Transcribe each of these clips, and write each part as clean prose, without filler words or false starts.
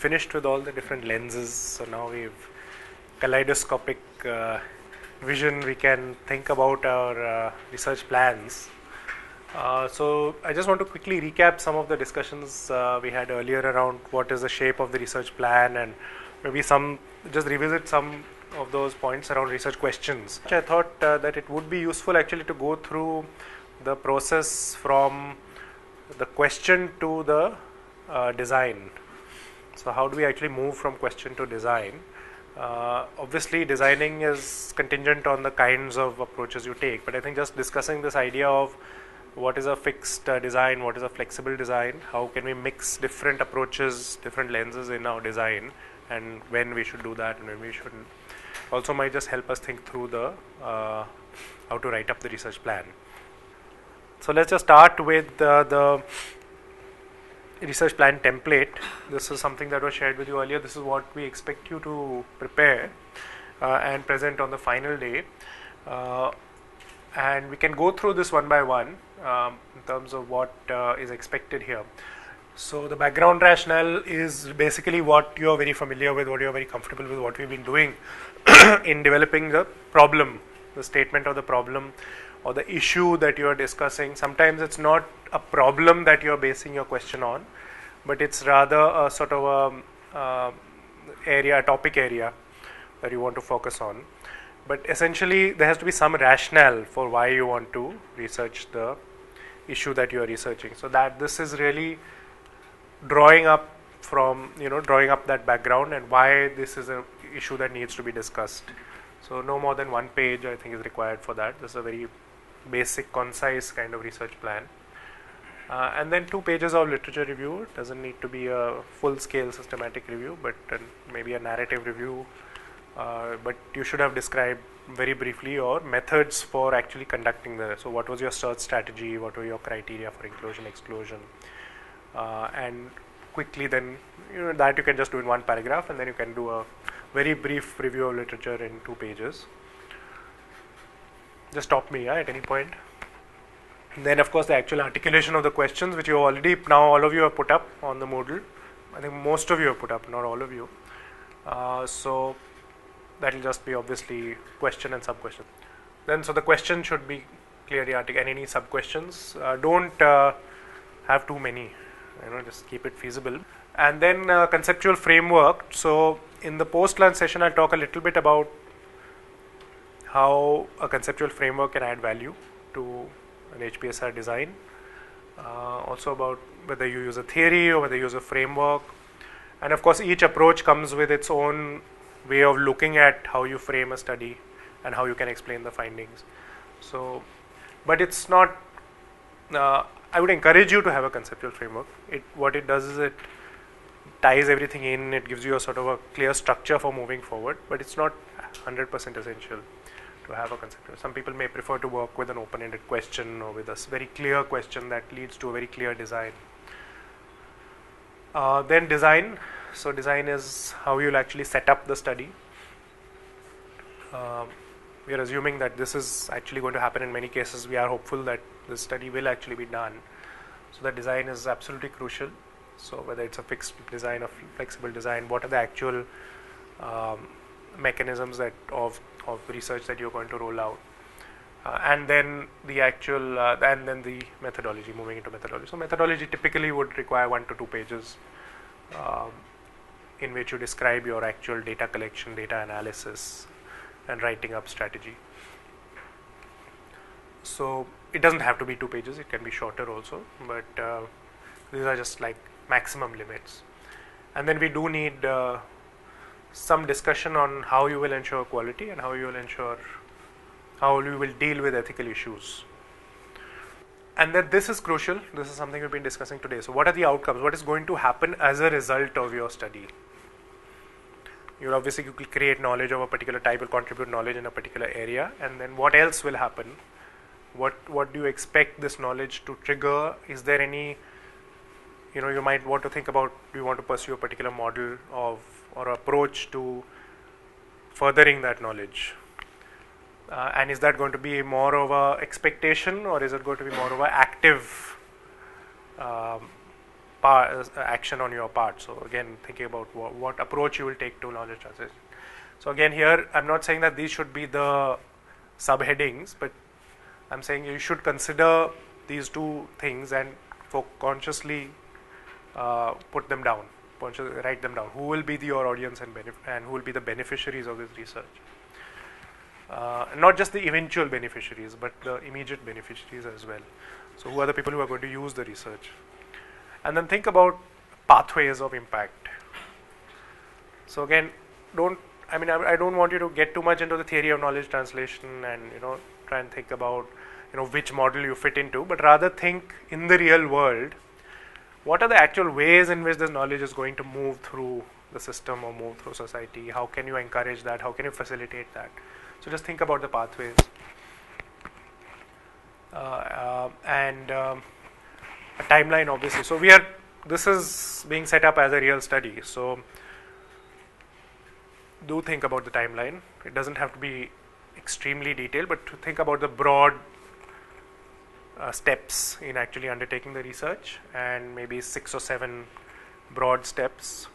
finished with all the different lenses, so now we've kaleidoscopic vision. We can think about our research plans. So I just want to quickly recap some of the discussions we had earlier around what is the shape of the research plan, and maybe just revisit some of those points around research questions. I thought that it would be useful actually to go through the process from the question to the design. So how do we actually move from question to design? Obviously designing is contingent on the kinds of approaches you take, but I think just discussing this idea of what is a fixed design, what is a flexible design, how can we mix different approaches, different lenses in our design, and when we should do that and when we shouldn't, also might just help us think through the how to write up the research plan. So let's just start with the research plan template. This is something that was shared with you earlier. This is what we expect you to prepare and present on the final day. And we can go through this one by one in terms of what is expected here. So the background rationale is basically what you are very familiar with, what you are very comfortable with, what we've been doing in developing the problem, the statement of the problem or the issue that you are discussing. Sometimes it's not a problem that you are basing your question on, but it's rather a sort of a topic area that you want to focus on. But essentially there has to be some rationale for why you want to research the issue that you are researching. So that this is really drawing up that background and why this is an issue that needs to be discussed. So no more than 1 page I think is required for that. This is a very basic, concise kind of research plan. And then 2 pages of literature review. It doesn't need to be a full-scale systematic review, but maybe a narrative review. But you should have described very briefly your methods for actually conducting so what was your search strategy, what were your criteria for inclusion, exclusion, and quickly then that you can just do in 1 paragraph, and then you can do a very brief review of literature in 2 pages. Just stop me at any point. And then of course the actual articulation of the questions, which you already now all of you have put up on the Moodle. I think most of you have put up, not all of you. So that will just be obviously question and sub-question. Then so the question should be clearly articulated, and any sub-questions. Don't have too many, just keep it feasible. And then conceptual framework. So in the post-lunch session I'll talk a little bit about how a conceptual framework can add value to an HPSR design. Also about whether you use a theory or whether you use a framework. And of course each approach comes with its own way of looking at how you frame a study and how you can explain the findings. So, but it's not, I would encourage you to have a conceptual framework. What it does is it ties everything in, it gives you a sort of a clear structure for moving forward, but it's not 100% essential to have a conceptual. Some people may prefer to work with an open-ended question or with a very clear question that leads to a very clear design. Then design. So design is how you'll actually set up the study. We are assuming that this is actually going to happen in many cases. We are hopeful that this study will actually be done. So the design is absolutely crucial. So whether it's a fixed design or flexible design, what are the actual mechanisms of research that you're going to roll out, and then the actual and then the methodology, moving into methodology. So methodology typically would require 1 to 2 pages in which you describe your actual data collection, data analysis, and writing up strategy. So it doesn't have to be 2 pages, it can be shorter also, but these are just like maximum limits. And then we do need some discussion on how you will ensure quality and how you will deal with ethical issues. And then this is crucial. This is something we've been discussing today. So what are the outcomes? What is going to happen as a result of your study? You obviously you will create knowledge of a particular type, will contribute knowledge in a particular area, and then what else will happen? What do you expect this knowledge to trigger? Is there any, you might want to think about, do you want to pursue a particular model or approach to furthering that knowledge? And is that going to be more of a expectation, or is it going to be more of an active action on your part. So again, thinking about what approach you will take to knowledge translation. So again, here I'm not saying that these should be the subheadings, but I'm saying you should consider these two things and consciously put them down, write them down. Who will be your audience and who will be the beneficiaries of this research? Not just the eventual beneficiaries, but the immediate beneficiaries as well. So who are the people who are going to use the research? And then think about pathways of impact. So again, I don't want you to get too much into the theory of knowledge translation and try and think about which model you fit into, but rather think in the real world, what are the actual ways in which this knowledge is going to move through the system or move through society? How can you encourage that? How can you facilitate that? So just think about the pathways. And a timeline, obviously. So this is being set up as a real study. So do think about the timeline. It doesn't have to be extremely detailed, but to think about the broad steps in actually undertaking the research, and maybe 6 or 7 broad steps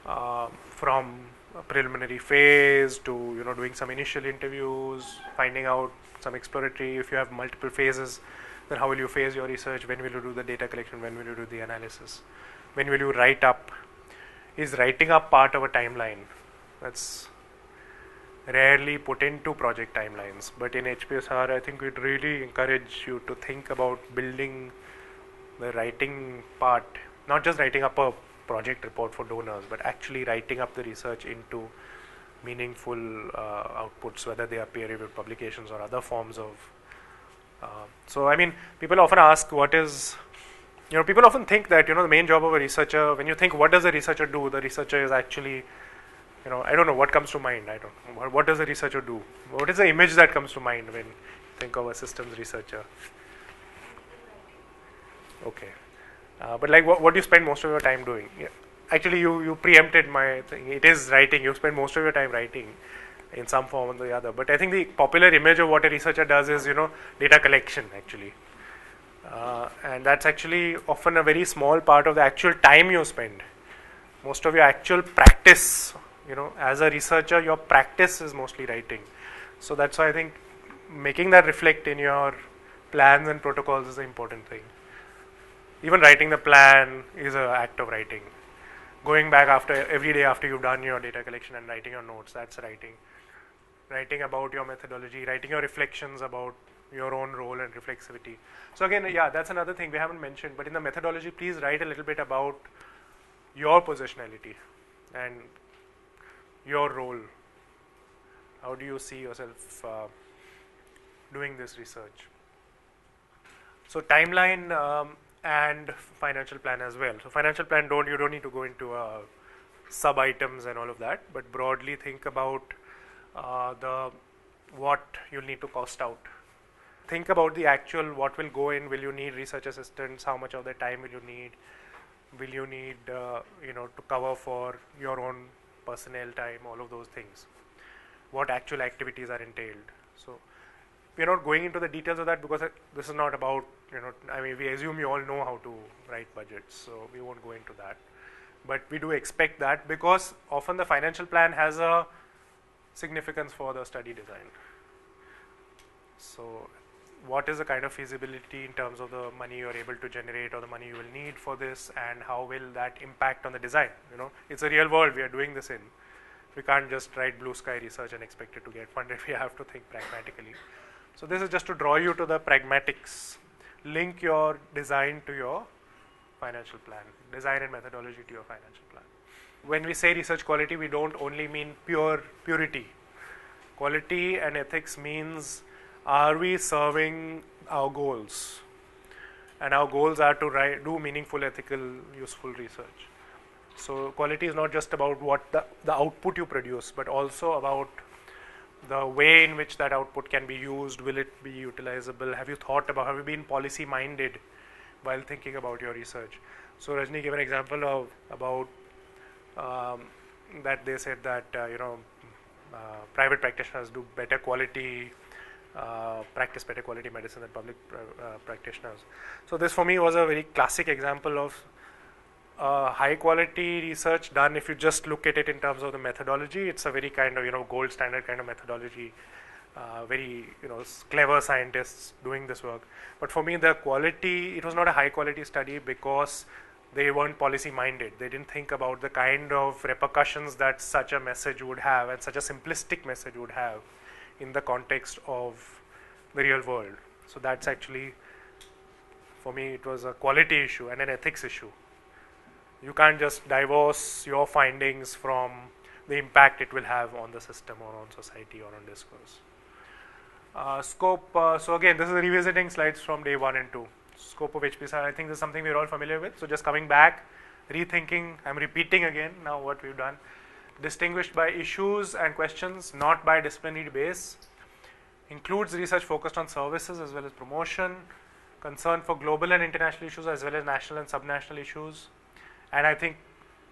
from a preliminary phase to doing some initial interviews, finding out some exploratory. If you have multiple phases, then how will you phase your research? When will you do the data collection? When will you do the analysis? When will you write up? Is writing up part of a timeline? That's rarely put into project timelines, but in HPSR I think we'd really encourage you to think about building the writing part, not just writing up a project report for donors, but actually writing up the research into meaningful outputs, whether they are peer-reviewed publications or other forms of so I mean, people often ask people often think that the main job of a researcher, when you think what does a researcher do, the researcher is actually I don't know what comes to mind. I don't know. What does a researcher do? What is the image that comes to mind when you think of a systems researcher? Okay. But like what do you spend most of your time doing? Yeah. Actually, you preempted my thing. It is writing. You spend most of your time writing in some form or the other. But I think the popular image of what a researcher does is, data collection actually. And that's actually often a very small part of the actual time you spend. Most of your actual practice, as a researcher, your practice is mostly writing. So that's why I think making that reflect in your plans and protocols is an important thing. Even writing the plan is an act of writing. Going back every day after you've done your data collection and writing your notes, that's writing. Writing about your methodology, writing your reflections about your own role and reflexivity. So again, yeah, that's another thing we haven't mentioned, but in the methodology, please write a little bit about your positionality and your role. How do you see yourself doing this research? So timeline and financial plan as well. So financial plan, you don't need to go into sub items and all of that, but broadly think about what you'll need to cost out. Think about the actual what will go in. Will you need research assistants? How much of the time will you need? Will you need to cover for your own personnel time? All of those things. What actual activities are entailed? So we're not going into the details of that because this is not about we assume you all know how to write budgets, so we won't go into that. But we do expect that because often the financial plan has a significance for the study design. So what is the kind of feasibility in terms of the money you're able to generate or the money you will need for this, and how will that impact on the design? It's a real world we are doing this in. We can't just write blue sky research and expect it to get funded. We have to think pragmatically. So this is just to draw you to the pragmatics. Link your design to your financial plan, design and methodology to your financial plan. When we say research quality, we don't only mean purity. Quality and ethics means, are we serving our goals? And our goals are to do meaningful, ethical, useful research. So quality is not just about what the output you produce, but also about the way in which that output can be used. Will it be utilizable? Have you been policy minded while thinking about your research? So Rajni gave an example about that they said that private practitioners do better quality, practice better quality medicine than public practitioners. So this for me was a very classic example of high quality research done, if you just look at it in terms of the methodology, it's a very kind of, gold standard kind of methodology, very, clever scientists doing this work. But for me, the quality, it was not a high quality study because they weren't policy minded. They didn't think about the kind of repercussions that such a message would have, and such a simplistic message would have in the context of the real world. So that's actually, for me, it was a quality issue and an ethics issue. You can't just divorce your findings from the impact it will have on the system or on society or on discourse. Scope, so again, this is revisiting slides from day 1 and 2. Scope of HPSR, I think this is something we're all familiar with. So just coming back, rethinking, I'm repeating again now what we've done. Distinguished by issues and questions, not by disciplinary base. Includes research focused on services as well as promotion. Concern for global and international issues as well as national and subnational issues. And I think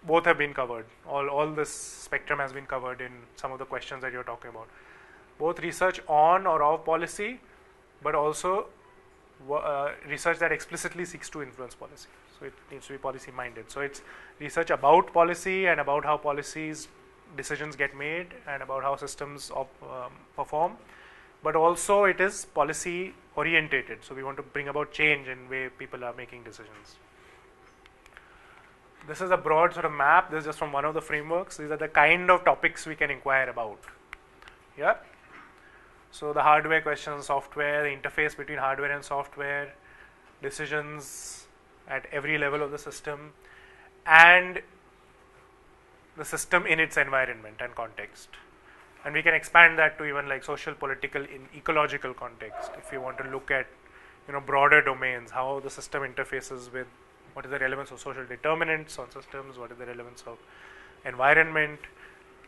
both have been covered. All this spectrum has been covered in some of the questions that you're talking about. Both research on or of policy, but also research that explicitly seeks to influence policy. So it needs to be policy minded. So it's research about policy and about how policies decisions get made and about how systems perform, but also it is policy orientated. So we want to bring about change in way people are making decisions. This is a broad sort of map. This is just from one of the frameworks. These are the kind of topics we can inquire about. Yeah. So the hardware questions, software, the interface between hardware and software, decisions at every level of the system, and the system in its environment and context. And we can expand that to even like social, political, in ecological context. If you want to look at, broader domains, how the system interfaces with, what is the relevance of social determinants on systems, what is the relevance of environment.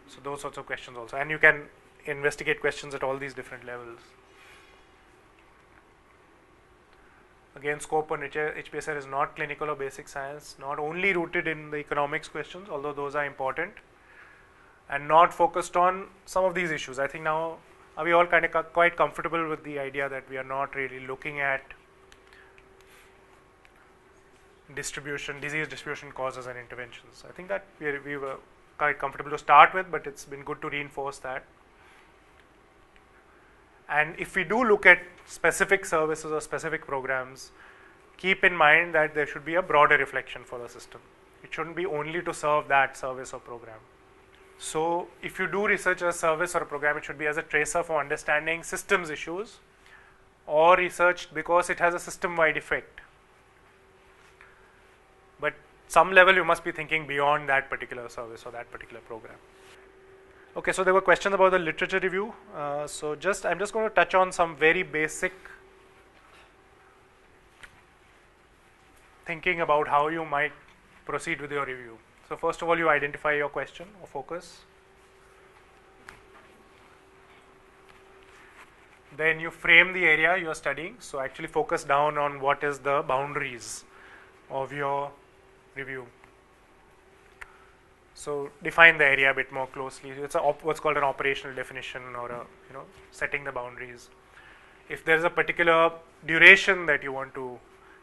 So those sorts of questions also. And you can investigate questions at all these different levels. Again, scope on HPSR is not clinical or basic science, not only rooted in the economics questions, although those are important, and not focused on some of these issues. I think now are we all kind of quite comfortable with the idea that we are not really looking at disease distribution, causes and interventions. I think that we were quite comfortable to start with, but it's been good to reinforce that. And if we do look at specific services or specific programs, keep in mind that there should be a broader reflection for the system. It shouldn't be only to serve that service or program. So if you do research a service or a program, it should be as a tracer for understanding systems issues, or research because it has a system-wide effect. But some level you must be thinking beyond that particular service or that particular program. Okay, so there were questions about the literature review. So I'm just going to touch on some very basic thinking about how you might proceed with your review. So first of all, you identify your question or focus. Then you frame the area you are studying. So actually focus down on what is the boundaries of your review. So define the area a bit more closely. It's what's called an operational definition, or a, setting the boundaries. If there is a particular duration that you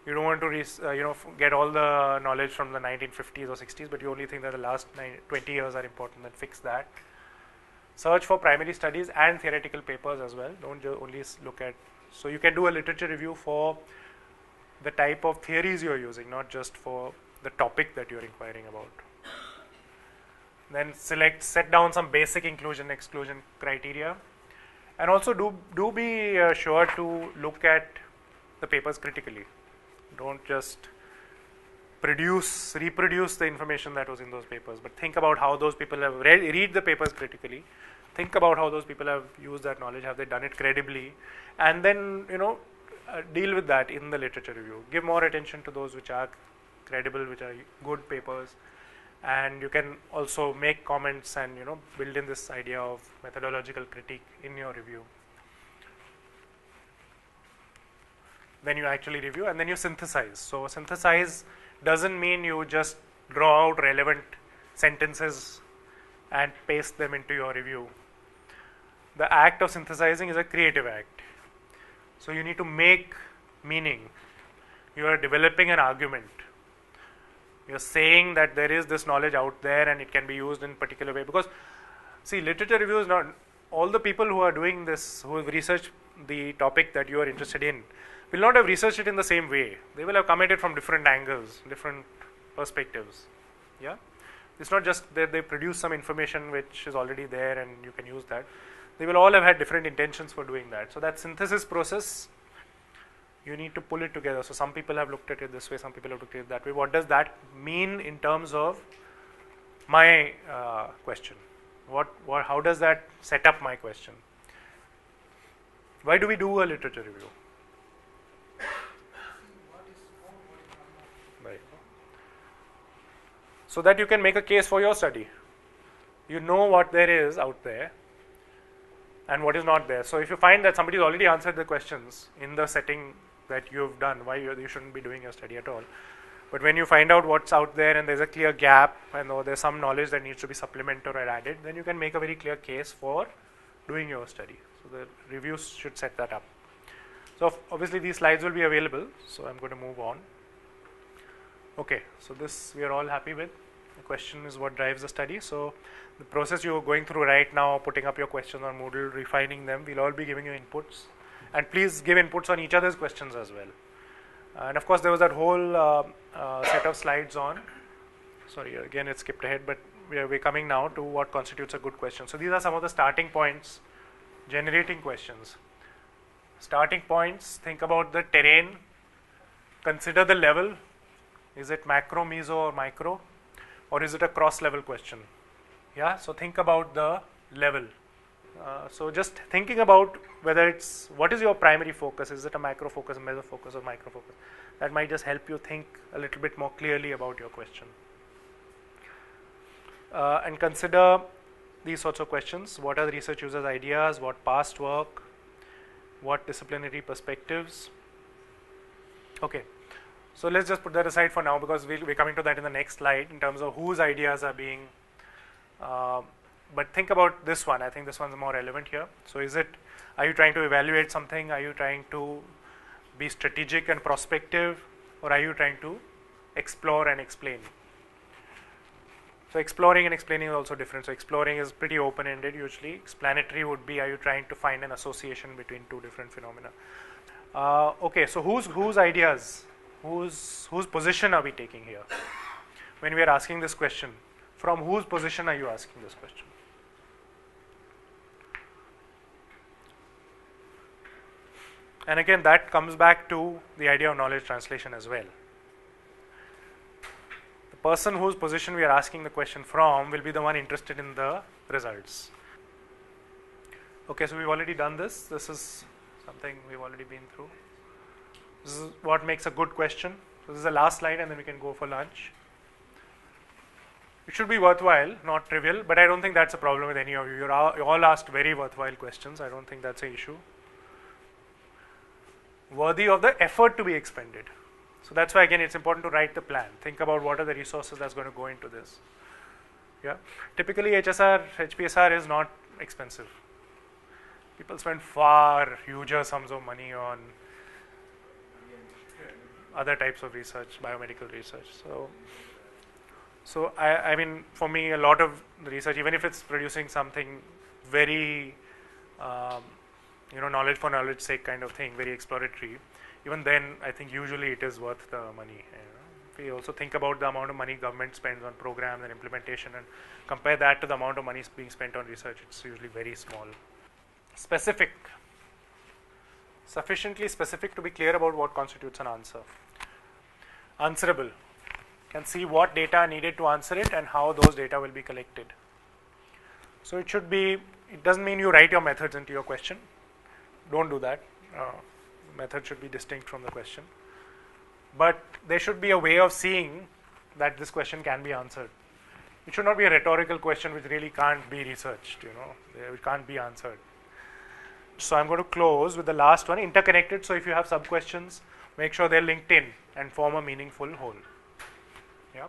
don't want to get all the knowledge from the 1950s or 60s, but you only think that the last 20 years are important, then fix that. Search for primary studies and theoretical papers as well. Don't only look at, so you can do a literature review for the type of theories you're using, not just for the topic that you're inquiring about. Then set down some basic inclusion exclusion criteria, and also do be sure to look at the papers critically. Don't just reproduce the information that was in those papers, but think about how those people have read the papers critically. Think about how those people have used that knowledge, have they done it credibly, and then deal with that in the literature review. Give more attention to those which are credible, which are good papers. And you can also make comments and build in this idea of methodological critique in your review. Then you actually review, and then you synthesize. So synthesize doesn't mean you just draw out relevant sentences and paste them into your review. The act of synthesizing is a creative act. So you need to make meaning. You are developing an argument. You're saying that there is this knowledge out there and it can be used in particular way. Because see, literature review is not, all the people who are doing this, who have researched the topic that you are interested in, will not have researched it in the same way. They will have come at it from different angles, different perspectives. Yeah, it's not just that they produce some information which is already there and you can use that. They will all have had different intentions for doing that. So that synthesis process, you need to pull it together. So some people have looked at it this way, some people have looked at it that way. What does that mean in terms of my question? How does that set up my question? Why do we do a literature review? Right. So that you can make a case for your study. You know what there is out there and what is not there. So if you find that somebody has already answered the questions in the setting that you've done, why you shouldn't be doing your study at all. But when you find out what's out there and there's a clear gap and or there's some knowledge that needs to be supplemented or added, then you can make a very clear case for doing your study. So the reviews should set that up. So obviously these slides will be available, so I'm going to move on. Okay, so this we are all happy with. The question is what drives the study. So the process you are going through right now, putting up your questions on Moodle, refining them, we'll all be giving you inputs. And please give inputs on each other's questions as well. And of course there was that whole set of slides on, sorry again it skipped ahead, but we're coming now to what constitutes a good question. So these are some of the starting points, generating questions. Starting points, think about the terrain, consider the level, is it macro, meso or micro, or is it a cross level question? Yeah, so think about the level. So just thinking about whether it's, what is your primary focus, is it a macro focus, meso focus or micro focus? That might just help you think a little bit more clearly about your question. And consider these sorts of questions. What are the research users' ideas, what past work, what disciplinary perspectives? Okay, so let's just put that aside for now because we're coming to that in the next slide in terms of whose ideas are being but think about this one. I think this one's more relevant here. So is it, are you trying to evaluate something? Are you trying to be strategic and prospective? Or are you trying to explore and explain? So exploring and explaining is also different. So exploring is pretty open-ended usually. Explanatory would be, are you trying to find an association between two different phenomena? Okay, so whose ideas, whose position are we taking here? When we are asking this question, from whose position are you asking this question? And again, that comes back to the idea of knowledge translation as well. The person whose position we are asking the question from will be the one interested in the results. Okay, so we've already done this. This is something we've already been through. This is what makes a good question. So this is the last slide and then we can go for lunch. It should be worthwhile, not trivial, but I don't think that's a problem with any of you. You all asked very worthwhile questions. I don't think that's an issue. Worthy of the effort to be expended. So that's why again it's important to write the plan. Think about what are the resources that's going to go into this. Yeah. Typically HPSR is not expensive. People spend far huger sums of money on other types of research, biomedical research. So I mean, for me, a lot of the research, even if it's producing something very, knowledge for knowledge sake kind of thing, very exploratory, even then, I think usually it is worth the money. If we also think about the amount of money government spends on programs and implementation and compare that to the amount of money being spent on research, it's usually very small. Specific. Sufficiently specific to be clear about what constitutes an answer. Answerable. Can see what data are needed to answer it and how those data will be collected. So it should be, it doesn't mean you write your methods into your question. Don't do that. Method should be distinct from the question. But there should be a way of seeing that this question can be answered. It should not be a rhetorical question which really can't be researched, it can't be answered. So I'm going to close with the last one, interconnected. So if you have sub questions, make sure they're linked in and form a meaningful whole. Yeah.